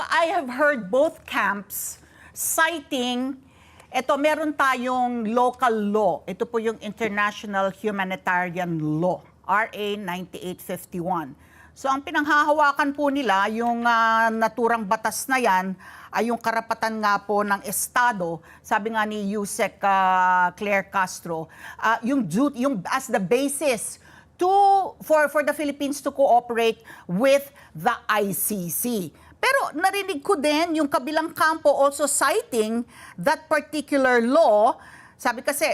I have heard both camps citing, meron tayong local law. Ito po yung International Humanitarian Law, RA 9851. So ang pinanghahawakan po nila, yung naturang batas na yan, ay yung karapatan nga po ng Estado, sabi nga ni Yusek Claire Castro, yung as the basis for the Philippines to cooperate with the ICC. Pero narinig ko din yung kabilang kampo also citing that particular law. Sabi kasi,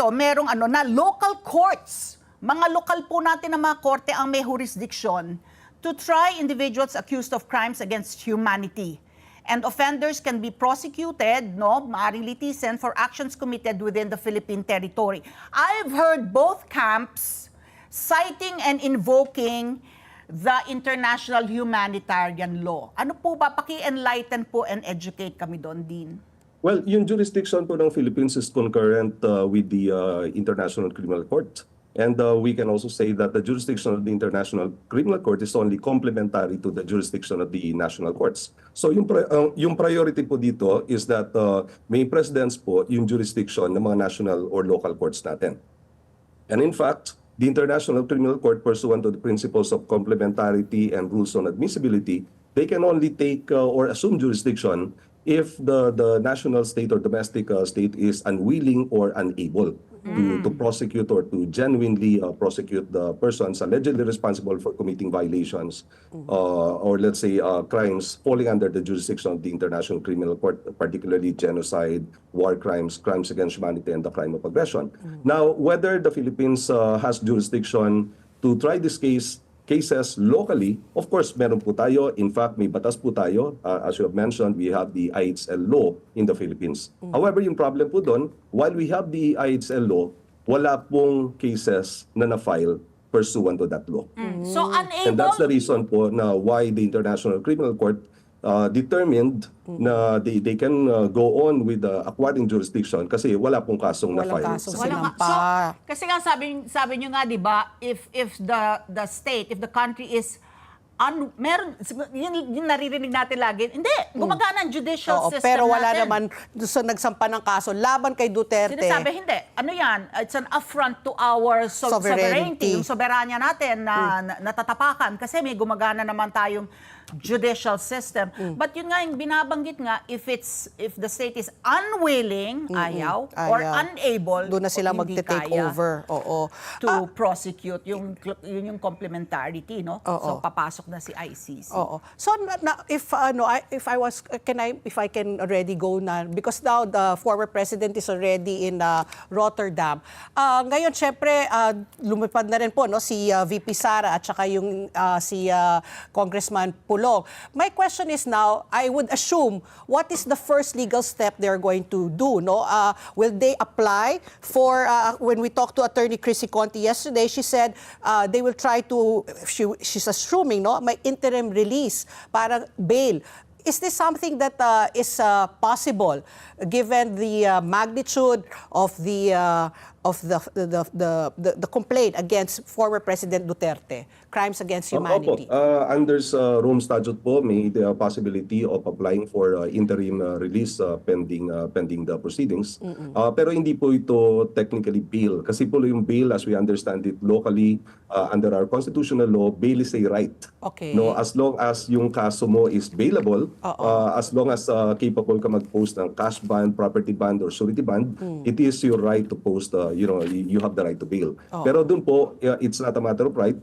merong na local courts. Mga lokal po natin na mga korte ang may jurisdiction to try individuals accused of crimes against humanity. And offenders can be prosecuted, maaring litisin for actions committed within the Philippine territory. I've heard both camps citing and invoking the international humanitarian law. Ano po ba? Paki-enlighten po and educate kami doon, Dean. Well, yung jurisdiction po ng Philippines is concurrent with the International Criminal Court. And we can also say that the jurisdiction of the International Criminal Court is only complementary to the jurisdiction of the national courts. So yung priority po dito is that may precedence po yung jurisdiction ng mga national or local courts natin. And in fact, the International Criminal Court, pursuant to the principles of complementarity and rules on admissibility, they can only take or assume jurisdiction if the national state or domestic state is unwilling or unable to prosecute or to genuinely prosecute the persons allegedly responsible for committing violations or let's say crimes falling under the jurisdiction of the International Criminal Court, particularly genocide, war crimes, crimes against humanity, and the crime of aggression. Now, whether the Philippines has jurisdiction to try this cases locally, of course, meron po tayo. In fact, may batas po tayo. As you have mentioned, we have the IHL law in the Philippines. However, yung problem po doon, while we have the IHL law, wala pong cases na na-file pursuant to that law. So, unable... And that's the reason po na why the International Criminal Court determined na they can go on with acquiring jurisdiction kasi wala pong kasong na-file. Kasi nga sabi nyo nga, di ba, if the state, if the country is meron, yung naririnig natin lagi, hindi, gumagana ang judicial system pero wala natin. naman sa nagsampa ng kaso laban kay Duterte. Sinasabi, hindi. Ano yan? It's an affront to our sovereignty. Yung soberanya natin na natatapakan kasi may gumagana naman tayong judicial system. But yun nga, yung binabanggit nga, if the state is unwilling, ayaw, or unable, doon na sila magte-take over. To prosecute yung complementarity, no? So papasok na si ICC. So if I can already go na, because now the former president is already in Rotterdam. Ngayon syempre lumipad na rin po si VP Sara at saka yung si Congressman Pulong. My question is now, I would assume, what is the first legal step they're going to do? Will they apply for, when we talked to Attorney Chrissy Conti yesterday, she said they will try to, she's assuming, may interim release, para bail. Is this something that is possible given the magnitude of the complaint against former President Duterte, crimes against humanity? Under Rome Statute po, may the possibility of applying for interim release pending the proceedings. Pero hindi po ito technically bail. Kasi po yung bail, as we understand it locally, under our constitutional law, bail is a right. Okay. As long as yung kaso mo is bailable, as long as capable ka mag-post ng cash bond, property bond, or surety bond, it is your right to post, you have the right to bail. Pero dun po, it's not a matter of right.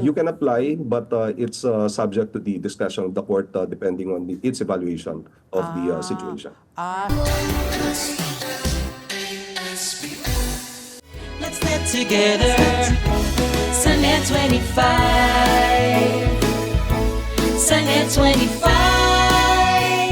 You can apply, but it's subject to the discussion of the court depending on its evaluation of the situation. Let's get together sa NET25. Sa NET25.